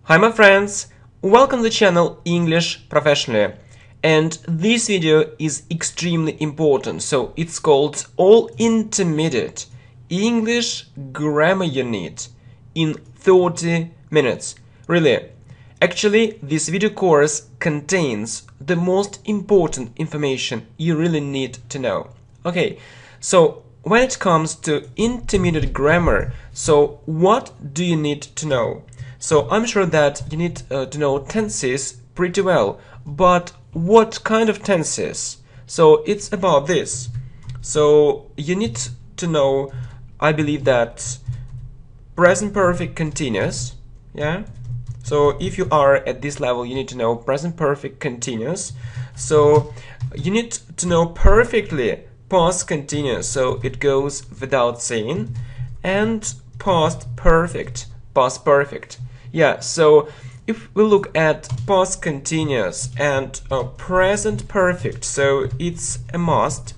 Hi my friends, welcome to the channel English Professionally, and this video is extremely important, so it's called All Intermediate English Grammar Unit in 30 minutes. Really, actually this video course contains the most important information you really need to know. Okay, so when it comes to intermediate grammar, so what do you need to know? So I'm sure that you need to know tenses pretty well, but what kind of tenses? So it's about this. So you need to know, I believe, that present perfect continuous, yeah? So if you are at this level, you need to know present perfect continuous. So you need to know perfectly past continuous, so it goes without saying, and past perfect, past perfect. Yeah, so if we look at past continuous and present perfect, so it's a must,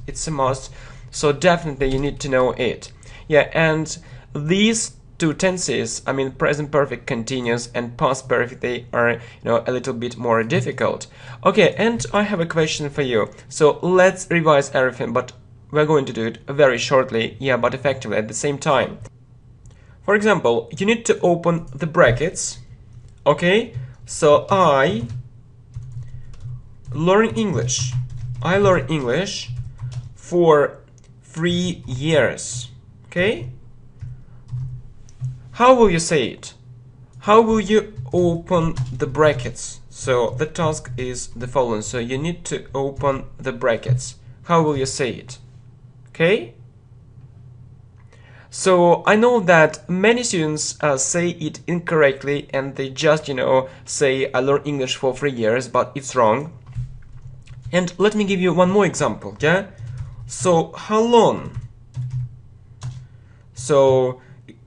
so definitely you need to know it. Yeah, and these two tenses, I mean present perfect continuous and past perfect, they are, a little bit more difficult. Okay, and I have a question for you. So let's revise everything, but we're going to do it very shortly, yeah, but effectively at the same time. For example, you need to open the brackets. Okay, so I learn English. I learn English for 3 years. Okay? How will you say it? How will you open the brackets? So the task is the following. So you need to open the brackets. How will you say it? Okay? So I know that many students say it incorrectly, and they just, say I learned English for 3 years, but it's wrong. And let me give you one more example, yeah? So how long? So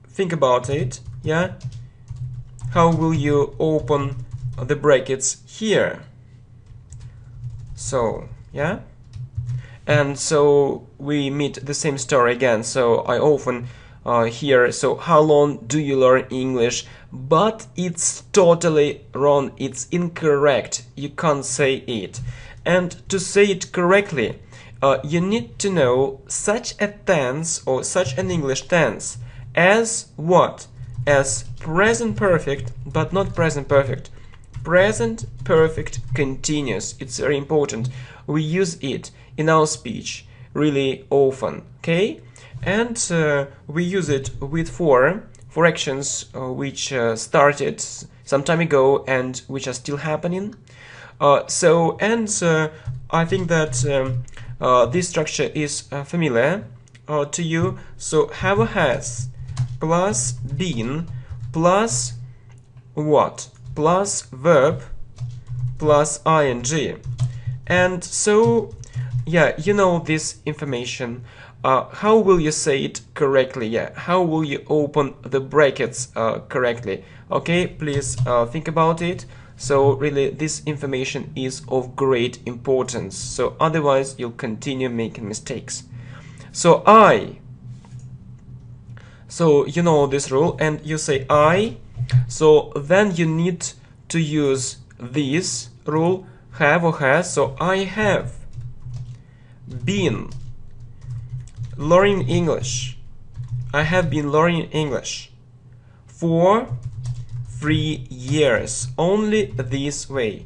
think about it, yeah? How will you open the brackets here? So, yeah? And so we meet the same story again. So I often hear, so how long do you learn English? But it's totally wrong, it's incorrect, you can't say it. And to say it correctly, you need to know such a tense or such an English tense as what? As present perfect, but not present perfect. Present perfect continuous, it's very important. We use it in our speech really often, okay? And we use it with for actions which started some time ago and which are still happening. I think that this structure is familiar to you. So have or has plus been plus what? Plus verb plus ing. And so, yeah, you know this information. How will you say it correctly? Yeah, how will you open the brackets correctly? Okay, please think about it. So really, this information is of great importance. So otherwise, you'll continue making mistakes. So so you know this rule, and you say I. So then you need to use this rule, have or has. So I have been learning English. I have been learning English for 3 years. Only this way.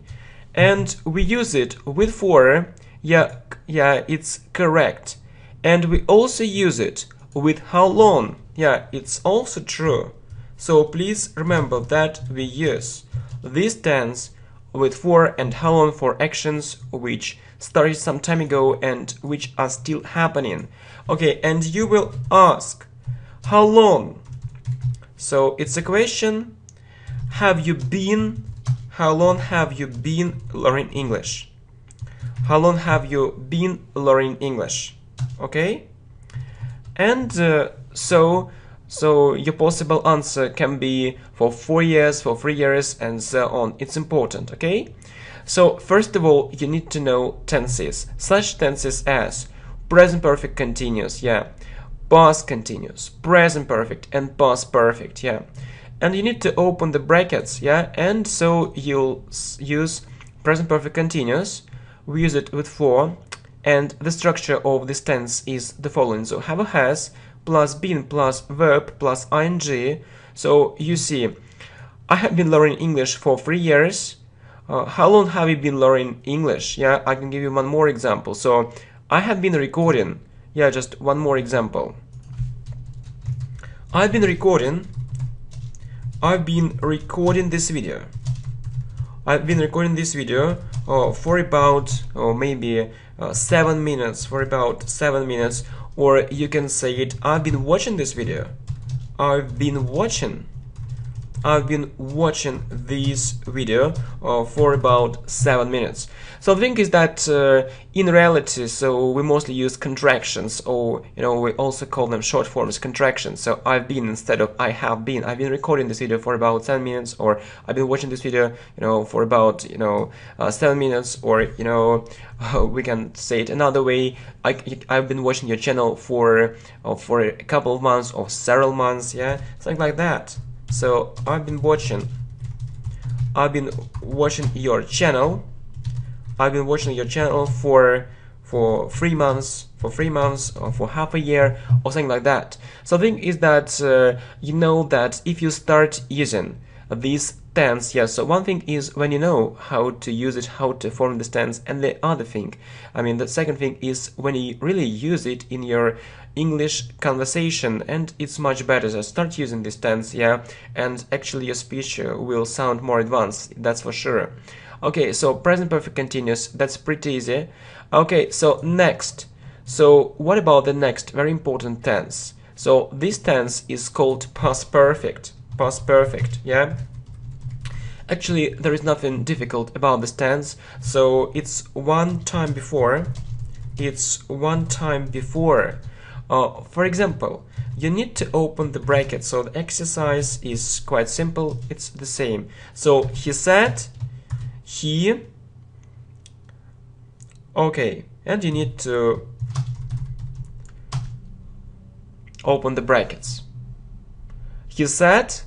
And we use it with for. Yeah, it's correct. And we also use it with how long. Yeah, it's also true. So please remember that we use this tense with for and how long for actions which started some time ago and which are still happening. Okay, and you will ask, how long? So it's a question. Have you been? How long have you been learning English? How long have you been learning English? Okay? And so your possible answer can be for 4 years, for 3 years, and so on. It's important, okay? So first of all, you need to know tenses. Such tenses as present perfect continuous, yeah, past continuous, present perfect, and past perfect, yeah. and you need to open the brackets, yeah, and so you'll use present perfect continuous. We use it with for, and the structure of this tense is the following. So have a has plus been plus verb plus ing. So you see, I have been learning English for 3 years. How long have you been learning English? Yeah, I can give you one more example. So I have been recording, yeah, just one more example. I've been recording this video. I've been recording this video for about maybe 7 minutes, or you can say it, I've been watching this video. I've been watching this video for about 7 minutes. So the thing is that in reality, so we mostly use contractions, or we also call them short forms, contractions. So I've been instead of I have been. I've been recording this video for about 7 minutes, or I've been watching this video for about 7 minutes, or we can say it another way. I've been watching your channel for a couple of months or several months, yeah, something like that. So I've been watching your channel. I've been watching your channel for 3 months, or for half a year, or something like that. So the thing is that that if you start using this tense, yeah, so one thing is when you know how to use it, how to form this tense, and the other thing, the second thing is when you really use it in your English conversation, and it's much better. So start using this tense, yeah, and actually your speech will sound more advanced, that's for sure. Okay, so present perfect continuous, that's pretty easy. Okay, so next. So what about the next very important tense? So this tense is called past perfect. Past perfect, yeah. Actually, there is nothing difficult about this tense. So it's one time before. For example, you need to open the bracket. So the exercise is quite simple. It's the same. So he said, he. Okay, and you need to open the brackets. He said.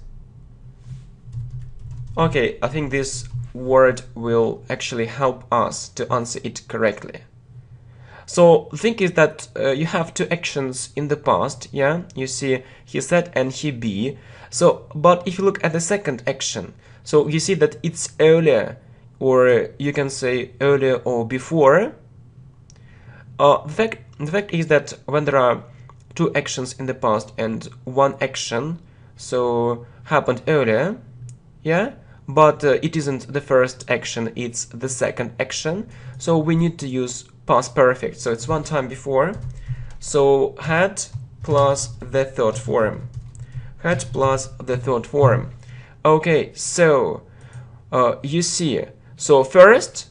Okay, I think this word will actually help us to answer it correctly. So the thing is that you have two actions in the past, yeah? You see, he said and he be. So, but if you look at the second action, so you see that it's earlier, or you can say earlier or before. The fact is that when there are two actions in the past and one action, so happened earlier, yeah, but it isn't the first action, it's the second action, so we need to use past perfect. So it's one time before, so had plus the third form. Had plus the third form. Okay, so you see, so first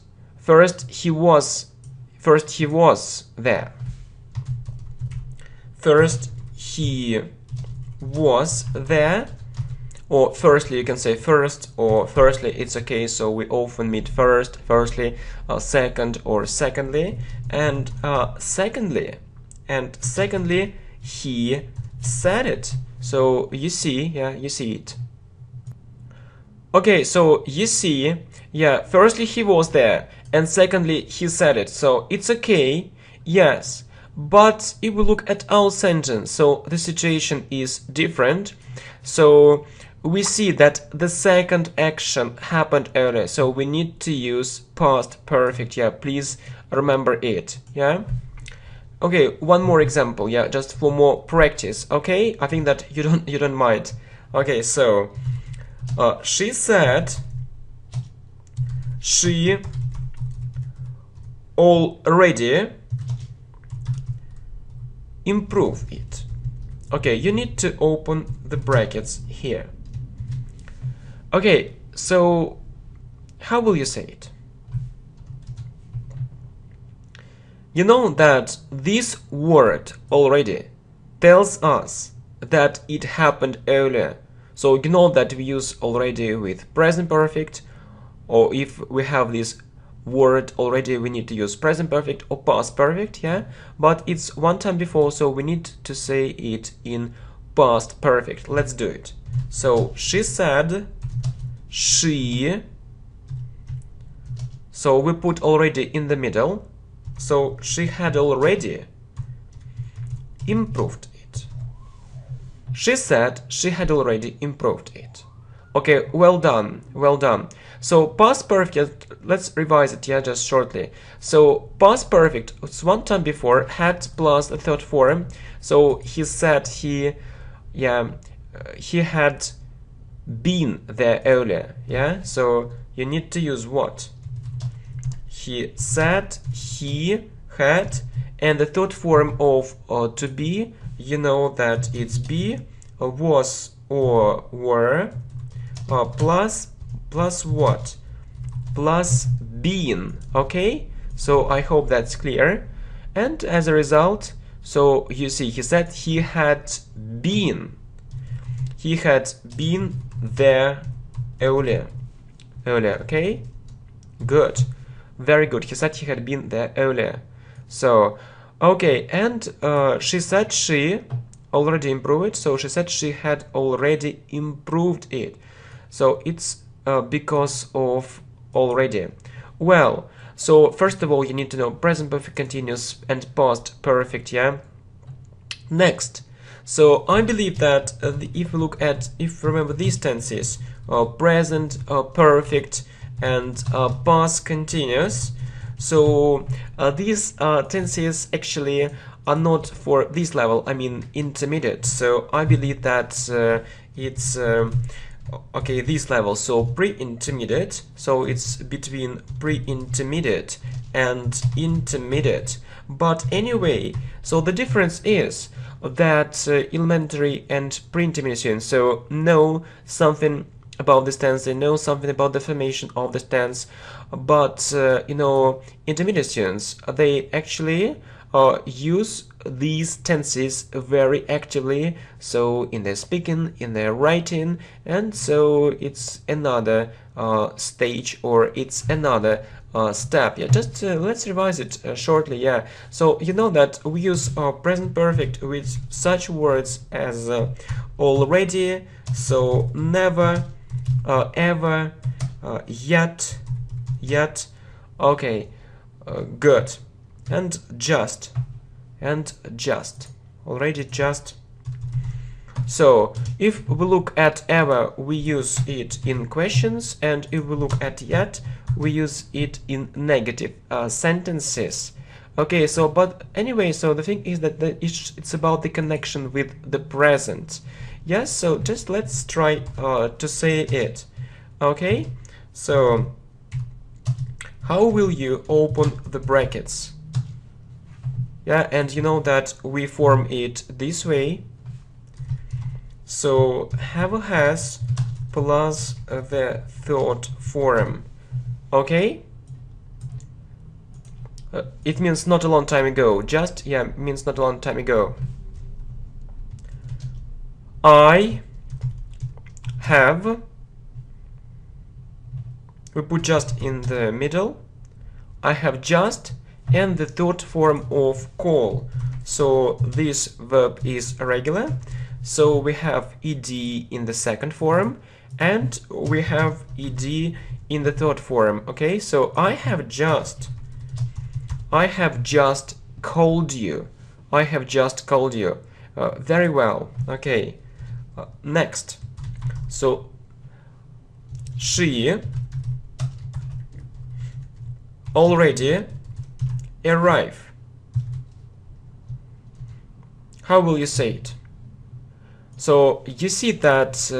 he was there. First he was there. Or firstly, you can say first, or firstly, it's okay, so we often meet firstly, second, or secondly, and secondly, he said it. So you see, yeah, you see it. Okay, so you see, yeah, firstly he was there, and secondly he said it. So it's okay, yes, but if we look at our sentence, so the situation is different. So we see that the second action happened earlier, so we need to use past perfect. Yeah, please remember it. Yeah. Okay, one more example. Yeah, just for more practice. Okay, I think that you don't mind. Okay, so she said she already improved it. Okay, you need to open the brackets here. Okay, so how will you say it? You know that this word already tells us that it happened earlier. So you know that we use already with present perfect, or if we have this word already, we need to use present perfect or past perfect, yeah? But it's one time before, so we need to say it in past perfect. Let's do it. So she said, she, so we put already in the middle, so she had already improved it. She said she had already improved it. Okay, well done, well done. So past perfect, let's revise it, yeah, just shortly. So past perfect, it's one time before, had plus the third form. So he said he had been there earlier, yeah? So you need to use what? He said he had, and the third form of to be, you know that it's be, was or were, plus what? Plus been, okay? So I hope that's clear. And as a result, so you see, he said he had been. He had been there earlier, okay? Good. Very good. He said he had been there earlier. So, okay, and she said she already improved it. So she said she had already improved it. So it's because of already. Well, so first of all, you need to know present perfect continuous and past perfect, yeah? Next. So I believe that if we remember these tenses, present, perfect, and past continuous, so these tenses actually are not for this level, I mean intermediate. So I believe that it's okay, this level, so pre-intermediate, so it's between pre-intermediate and intermediate. But anyway, so the difference is that elementary and pre-intermediate, so know something about this tense, they know something about the formation of the tense, but you know, intermediate students, they actually use these tenses very actively, so in their speaking, in their writing, and so it's another stage, or it's another step. Yeah, just let's revise it shortly. Yeah, so you know that we use present perfect with such words as already, so never, ever, yet, okay, good, and just, already, just. So if we look at ever, we use it in questions, and if we look at yet, we use it in negative sentences. Okay, so but anyway, so the thing is that it's about the connection with the present. Yes, so just let's try to say it. Okay, so how will you open the brackets? Yeah, and you know that we form it this way. So have a has plus the third form. Okay? It means not a long time ago. Just, yeah, means not a long time ago. I have, we put just in the middle. I have just, and the third form of call. So this verb is regular. So we have ed in the second form, and we have ed in the third form. Okay, so I have just called you. I have just called you. Very well. Okay. Next. So she already arrived. How will you say it? So you see that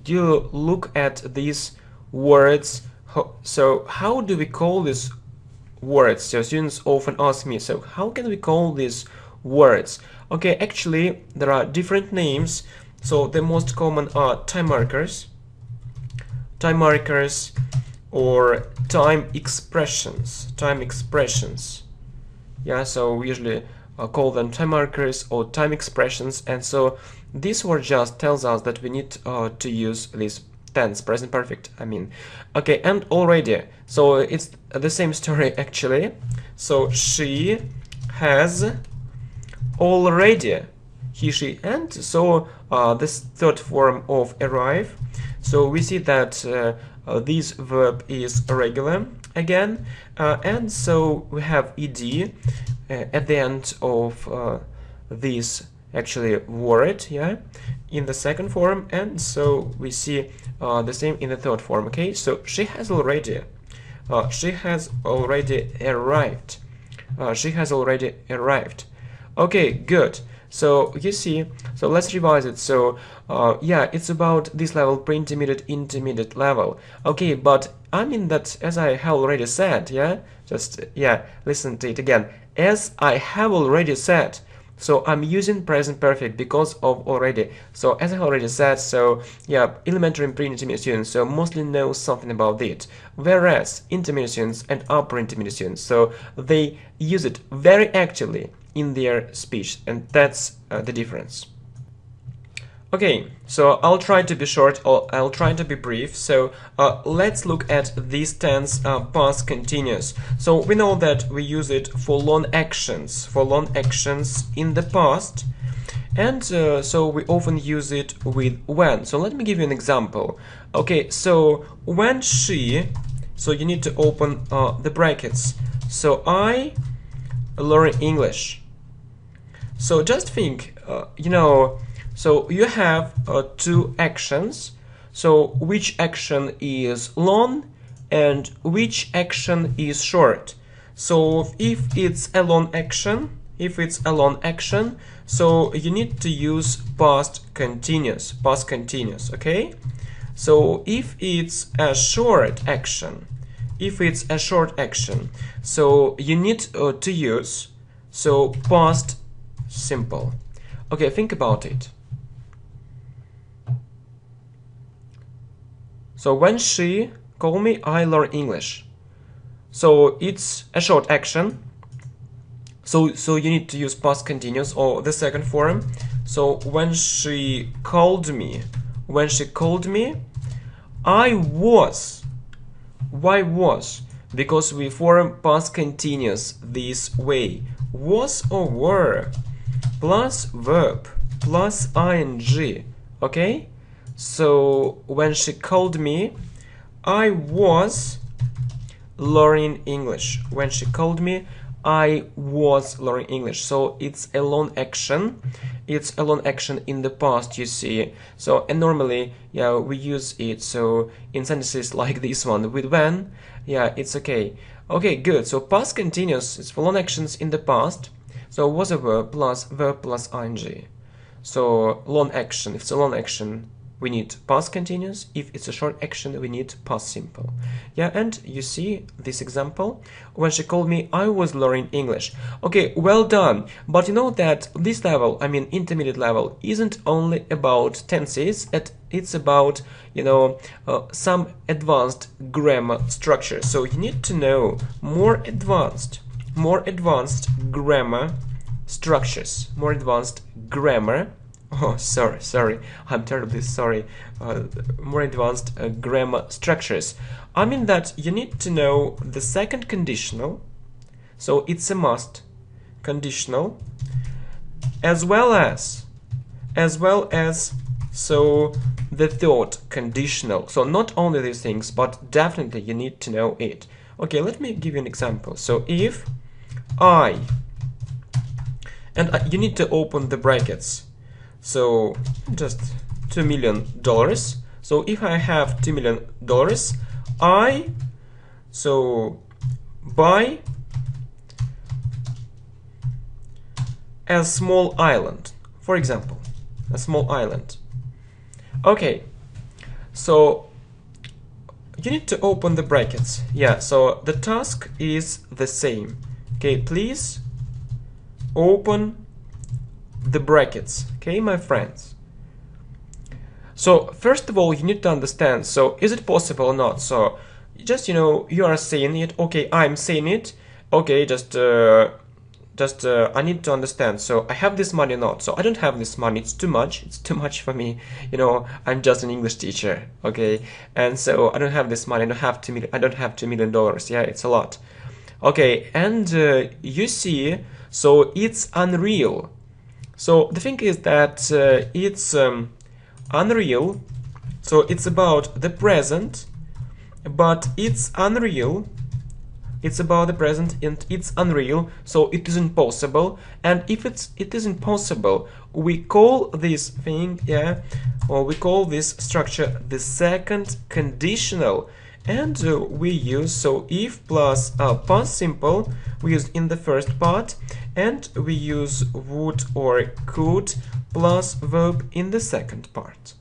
you look at these words. So how do we call these words? So students often ask me, so how can we call these words? Okay, actually there are different names. So the most common are time markers, or time expressions. Yeah, so we usually call them time markers or time expressions, and so this word just tells us that we need to use this tense, present perfect, I mean. Okay, and already, so it's the same story actually. So she has already, he, she, and so this third form of arrive. So we see that this verb is irregular again, and so we have ed at the end of this actually word, yeah, in the second form, and so we see the same in the third form. Okay, so she has already arrived. She has already arrived. Okay, good. So you see, so let's revise it. So yeah, it's about this level, pre-intermediate, intermediate level. Okay, but I mean that, as I have already said, yeah, just yeah, listen to it again. As I have already said, so I'm using present perfect because of already. So as I already said, so yeah, elementary and pre-intermediate students so mostly know something about it, whereas intermediate students and upper intermediate students, so they use it very actively in their speech, and that's the difference. Okay, so I'll try to be short, or I'll try to be brief. So let's look at this tense past continuous. So we know that we use it for long actions in the past, and so we often use it with when. So let me give you an example. Okay, so when she, so you need to open the brackets. So I learn English. So just think, you know, so you have two actions. So which action is long and which action is short? So if it's a long action, so you need to use past continuous, okay? So if it's a short action, so you need to use so past simple. Okay, think about it. So when she called me, I learn English. So it's a short action. So you need to use past continuous or the second form. So when she called me, I was. Why was? Because we form past continuous this way. Was or were plus verb plus ing. Okay? So when she called me, I was learning English. When she called me, I was learning English. So it's a long action. It's a long action in the past, you see. So and normally, yeah, we use it. So in sentences like this one with when, yeah, it's okay. Okay, good. So past continuous is for long actions in the past. So was a verb plus ing. So long action. If it's a long action, we need past continuous. If it's a short action, we need past simple. Yeah, and you see this example. When she called me, I was learning English. Okay, well done. But you know that this level, I mean intermediate level, isn't only about tenses. It's about, you know, some advanced grammar structure. So you need to know more advanced grammar structures, more advanced grammar. Oh, sorry, I'm terribly sorry. More advanced grammar structures. I mean that you need to know the second conditional, so it's a must, conditional, as well as so the third conditional. So not only these things, but definitely you need to know it. Okay, let me give you an example. So if I, and you need to open the brackets. So just $2 million. So if I have $2 million, I so buy a small island, for example, a small island. Okay, so you need to open the brackets. Yeah, so the task is the same. Okay, please open the brackets. Okay, my friends. So first of all, you need to understand, so is it possible or not? So just, you know, you are saying it. Okay, I'm saying it. Okay, just I need to understand. So I have this money or not? So I don't have this money. It's too much for me. You know, I'm just an English teacher. Okay, and so I don't have this money. I don't have $2 million. Yeah, it's a lot. Okay, and you see, so it's unreal. So the thing is that it's unreal, so it's about the present, but it's unreal. It's about the present and it's unreal, so it isn't possible. And if it isn't possible, we call this thing, yeah, or we call this structure the second conditional. And we use, so if plus past simple we use in the first part, and we use would or could plus verb in the second part.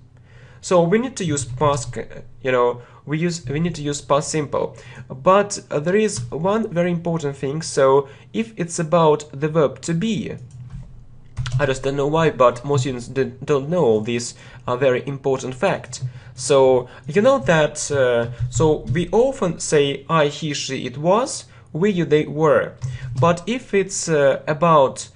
So we need to use past, we need to use past simple. But there is one very important thing. So if it's about the verb to be, I just don't know why, but most students don't know this very important fact. So you know that, so we often say I, he, she, it was, we, you, they, were. But if it's about,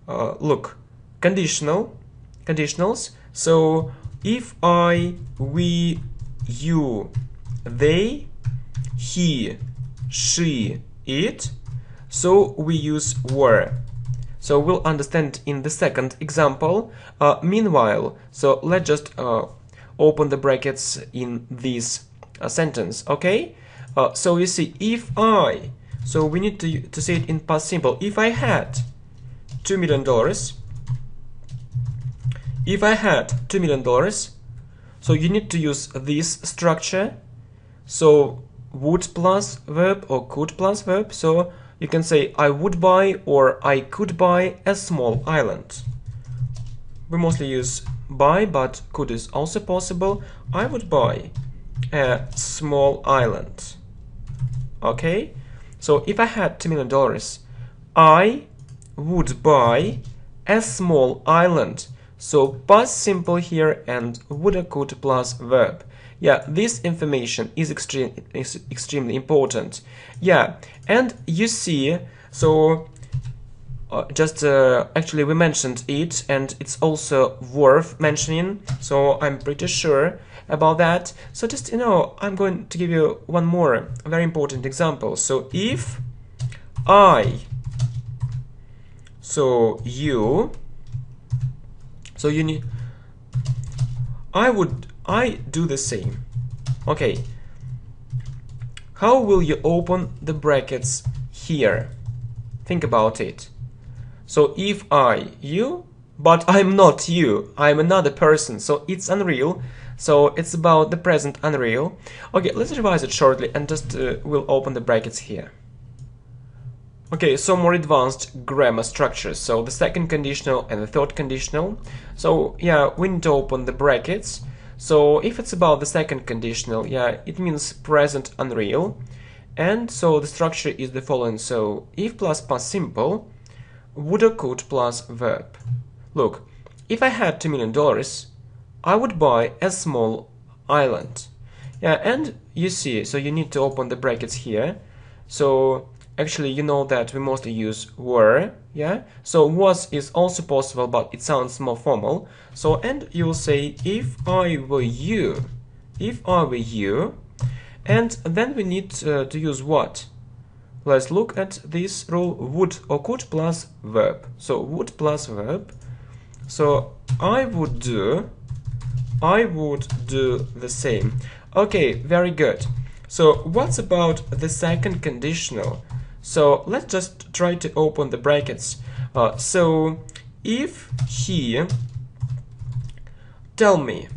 look, conditionals, so if I, we, you, they, he, she, it, so we use were. So we'll understand in the second example. Meanwhile, so let's just open the brackets in this sentence, okay? So you see, if I, so we need to say it in past simple. If I had $2 million, if I had $2 million, so you need to use this structure. So would plus verb or could plus verb. So you can say I would buy or I could buy a small island. We mostly use buy, but could is also possible. I would buy a small island. Okay? So if I had $2 million, I would buy a small island. So past simple here and would or could plus verb. Yeah, this information is extremely important. Yeah, and you see, so actually we mentioned it, and it's also worth mentioning, so I'm pretty sure about that. So just, I'm going to give you one more very important example. So if I, so you, so you need, I do the same. Okay. How will you open the brackets here? Think about it. So if I, you, but I'm not you, I'm another person, so it's unreal. So it's about the present unreal. Okay, let's revise it shortly and just we'll open the brackets here. Okay, so more advanced grammar structures. So the second conditional and the third conditional. So yeah, we need to open the brackets. So if it's about the second conditional, yeah, it means present unreal. And so the structure is the following. So if plus past simple, would or could plus verb. Look, if I had $2 million, I would buy a small island. Yeah, and you see, so you need to open the brackets here. So actually, you know that we mostly use were, yeah? So was is also possible, but it sounds more formal. So, and you will say, if I were you, and then we need to use what? Let's look at this rule, would or could plus verb. So would plus verb. So I would do the same. Okay, very good. So what's about the second conditional? So let's just try to open the brackets. So if he tell me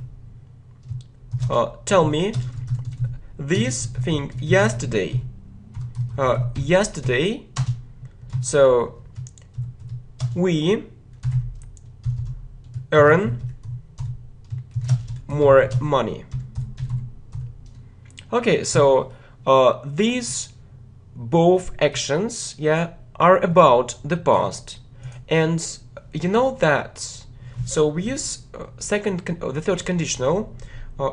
this thing yesterday, so we earn more money. Okay, so these both actions, yeah, are about the past, and you know that. So we use the third conditional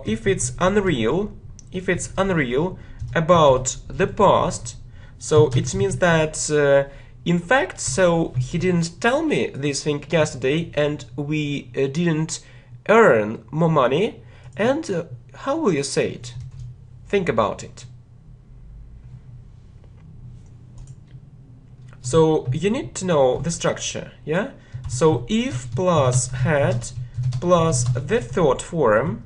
if it's unreal about the past. So it means that in fact, so he didn't tell me this thing yesterday, and we didn't earn more money. And how will you say it? Think about it. So you need to know the structure, yeah? So if plus had plus the third form,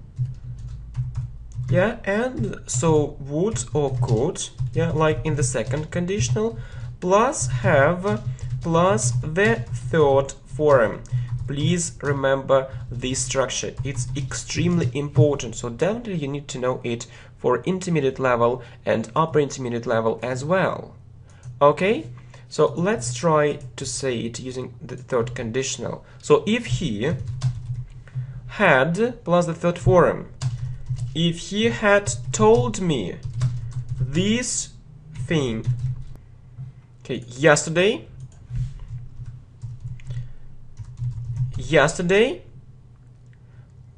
yeah, and so would or could, yeah, like in the second conditional, plus have plus the third form. Please remember this structure. It's extremely important, so definitely you need to know it for intermediate level and upper intermediate level as well. Okay, so let's try to say it using the third conditional. So if he had plus the third form, if he had told me this thing, okay, yesterday,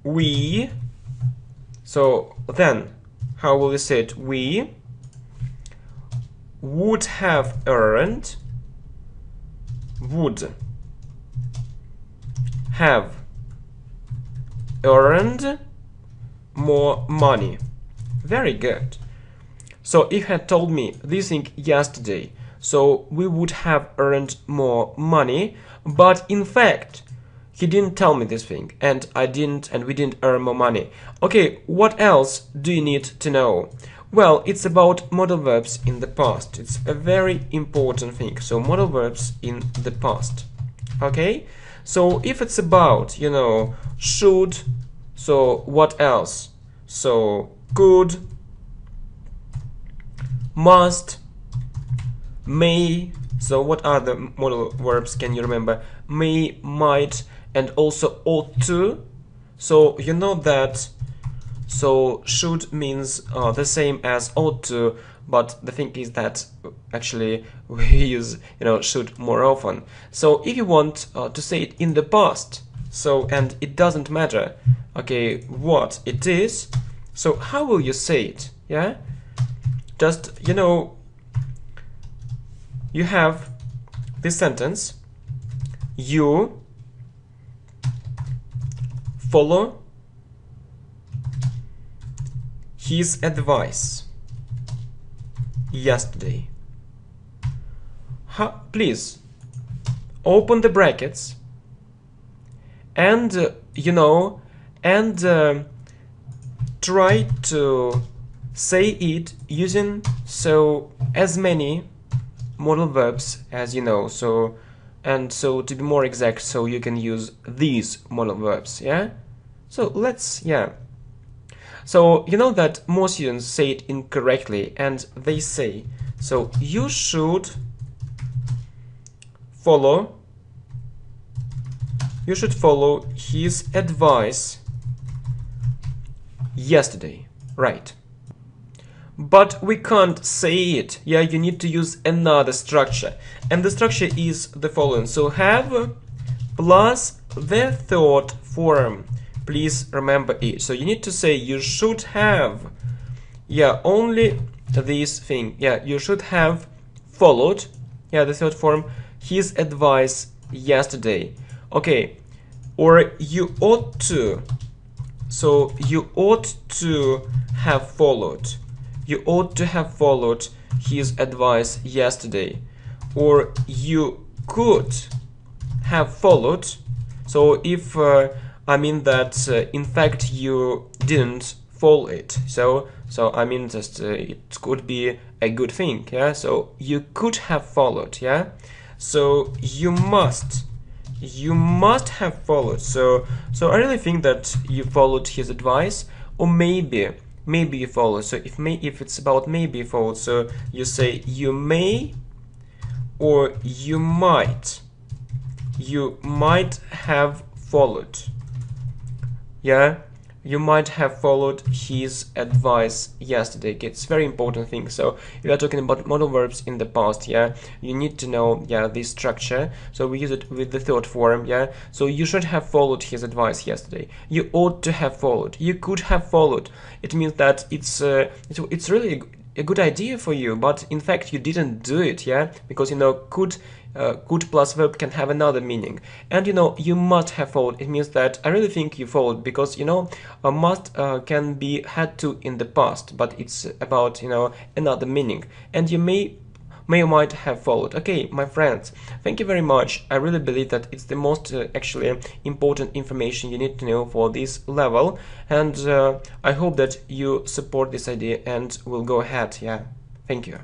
we, so then how will we say it? We would have earned, would have earned more money. Very good. So if he had told me this thing yesterday, so we would have earned more money, but in fact he didn't tell me this thing, and we didn't earn more money. Okay, what else do you need to know? Well, it's about modal verbs in the past. It's a very important thing. So modal verbs in the past. Okay? So if it's about, you know, should, so what else? So could, must, may. So what other modal verbs can you remember? May, might, and also ought to. So you know that so should means the same as ought to, but the thing is that actually we use, you know, should more often. So if you want to say it in the past, so, and it doesn't matter, okay, what it is, so how will you say it? Yeah, just, you know, you have this sentence: you follow his advice yesterday. Please open the brackets and you know, and try to say it using so as many modal verbs as you know. So, and so to be more exact, so you can use these modal verbs. Yeah, so let's, yeah. So you know that most students say it incorrectly, and they say, so you should follow his advice yesterday, right? But we can't say it. Yeah, you need to use another structure, and the structure is the following. So have plus the third form. Please remember it. So you need to say you should have, yeah, only this thing. Yeah, you should have followed, yeah, the third form, his advice yesterday. Okay, or you ought to. So you ought to have followed. You ought to have followed his advice yesterday. Or you could have followed. So if I mean that in fact you didn't follow it. So I mean just it could be a good thing. Yeah. So you could have followed. Yeah. So you must have followed. So I really think that you followed his advice, or maybe you followed. So if it's about maybe you followed, so you say you may or you might have followed. Yeah, you might have followed his advice yesterday. Okay, it's a very important thing. So if you are talking about modal verbs in the past, yeah, you need to know, yeah, this structure. So we use it with the third form, yeah. So you should have followed his advice yesterday. You ought to have followed. You could have followed. It means that it's really a good idea for you, but in fact you didn't do it, yeah, because you know could plus verb can have another meaning. And you know, you must have followed. It means that I really think you followed, because you know must can be had to in the past, but it's about, you know, another meaning. And you may may you might have followed. Okay, my friends, thank you very much. I really believe that it's the most actually important information you need to know for this level, and I hope that you support this idea and will go ahead. Yeah, thank you.